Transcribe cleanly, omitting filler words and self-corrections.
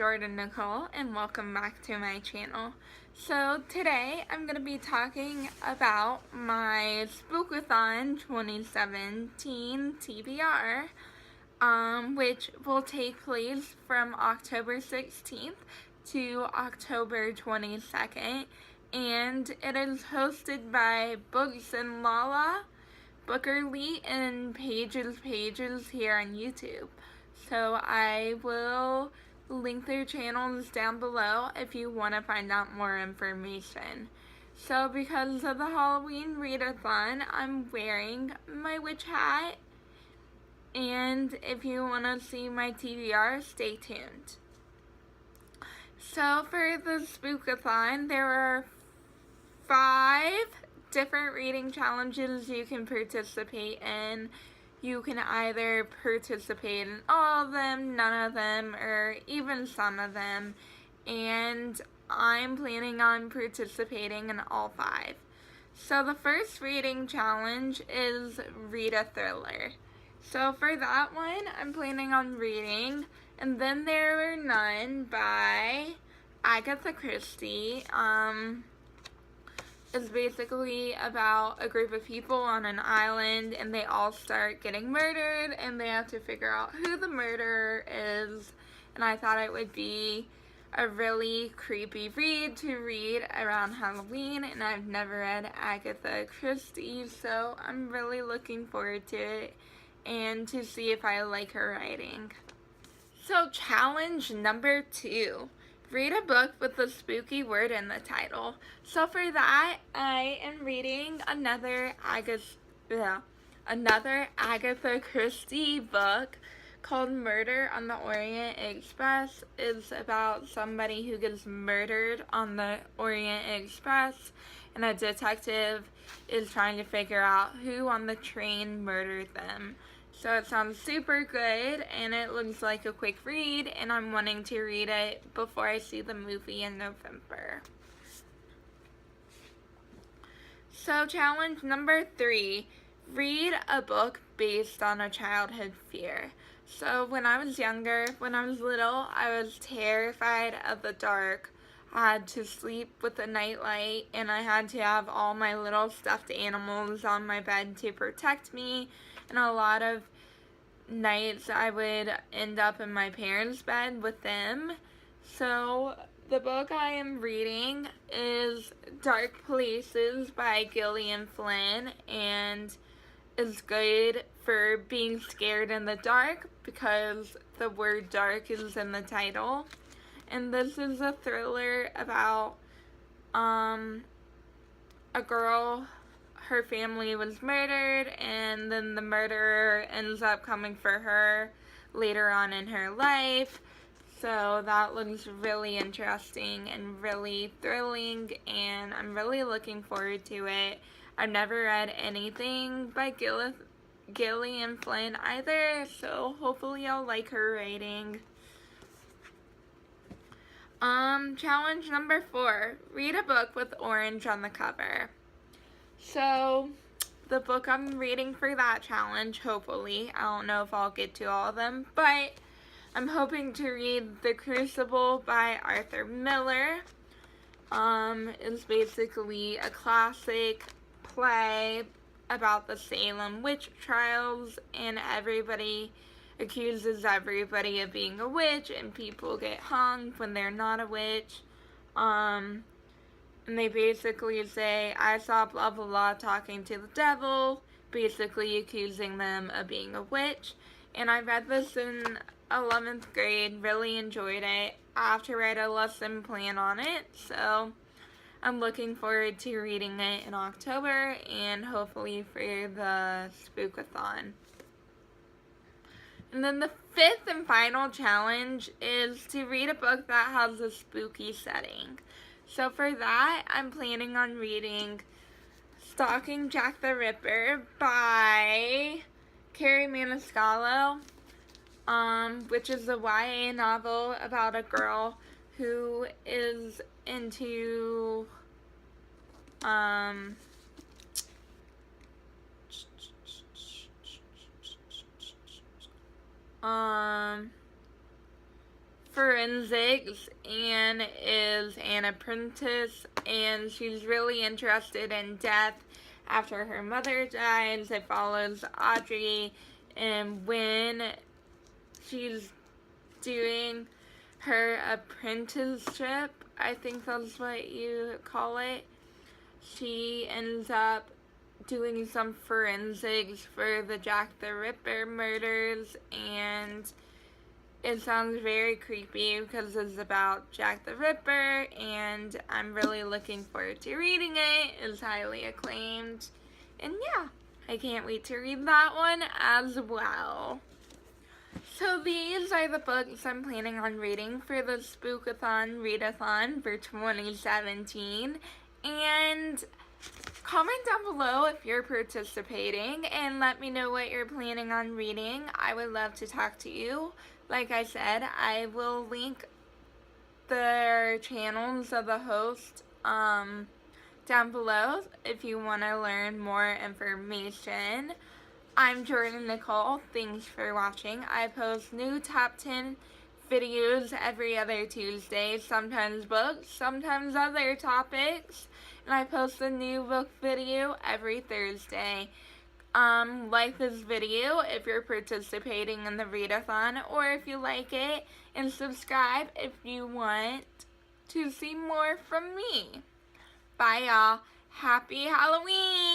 Jordan Nicole, and welcome back to my channel. So today I'm going to be talking about my Spookathon 2017 TBR, which will take place from October 16th to October 22nd, and it is hosted by Books and Lala, Booker Lee, and Pages here on YouTube. So I will link their channels down below if you want to find out more information. So because of the Halloween readathon, I'm wearing my witch hat, and if you want to see my TBR, stay tuned. So for the Spookathon, there are 5 different reading challenges you can participate in. You can either participate in all of them, none of them, or even some of them, and I'm planning on participating in all 5. So the first reading challenge is read a thriller. So for that one, I'm planning on reading And Then There Were None by Agatha Christie. It's basically about a group of people on an island, and they all start getting murdered, and they have to figure out who the murderer is. And I thought it would be a really creepy read to read around Halloween, and I've never read Agatha Christie, so I'm really looking forward to it and to see if I like her writing. So challenge number 2. Read a book with a spooky word in the title. So for that, I am reading another Agatha Christie book called Murder on the Orient Express. It's about somebody who gets murdered on the Orient Express, and a detective is trying to figure out who on the train murdered them. So it sounds super good, and it looks like a quick read, and I'm wanting to read it before I see the movie in November. So challenge number 3, read a book based on a childhood fear. So when I was younger, when I was little, I was terrified of the dark. I had to sleep with a nightlight, and I had to have all my little stuffed animals on my bed to protect me. And a lot of nights I would end up in my parents' bed with them. So the book I am reading is Dark Places by Gillian Flynn, and is good for being scared in the dark because the word dark is in the title. And this is a thriller about a girl. Her family was murdered, and then the murderer ends up coming for her later on in her life. So that looks really interesting and really thrilling, and I'm really looking forward to it. I've never read anything by Gillian Flynn either, so hopefully I'll like her writing. Challenge number 4, read a book with orange on the cover. So, the book I'm reading for that challenge, hopefully, I don't know if I'll get to all of them, but I'm hoping to read The Crucible by Arthur Miller. It's basically a classic play about the Salem witch trials, and everybody accuses everybody of being a witch, and people get hung when they're not a witch. And they basically say, I saw blah blah blah talking to the devil, basically accusing them of being a witch. And I read this in 11th grade, really enjoyed it. I have to write a lesson plan on it, so I'm looking forward to reading it in October, and hopefully for the Spookathon. And then the 5th and final challenge is to read a book that has a spooky setting. So for that, I'm planning on reading Stalking Jack the Ripper by Carrie Maniscalco, which is a YA novel about a girl who is into forensics and is an apprentice, and she's really interested in death after her mother dies. It follows Audrey, and when she's doing her apprenticeship, I think that's what you call it, she ends up doing some forensics for the Jack the Ripper murders, and it sounds very creepy because it's about Jack the Ripper, and I'm really looking forward to reading it. It's highly acclaimed, and yeah, I can't wait to read that one as well. So these are the books I'm planning on reading for the Spookathon Readathon for 2017, and comment down below if you're participating and let me know what you're planning on reading. I would love to talk to you. Like I said, I will link their channels of the host down below if you want to learn more information. I'm Jordan Nicole. Thanks for watching. I post new top 10 videos every other Tuesday, sometimes books, sometimes other topics, and I post a new book video every Thursday. Like this video if you're participating in the readathon, or if you like it, and subscribe if you want to see more from me. Bye y'all. Happy Halloween!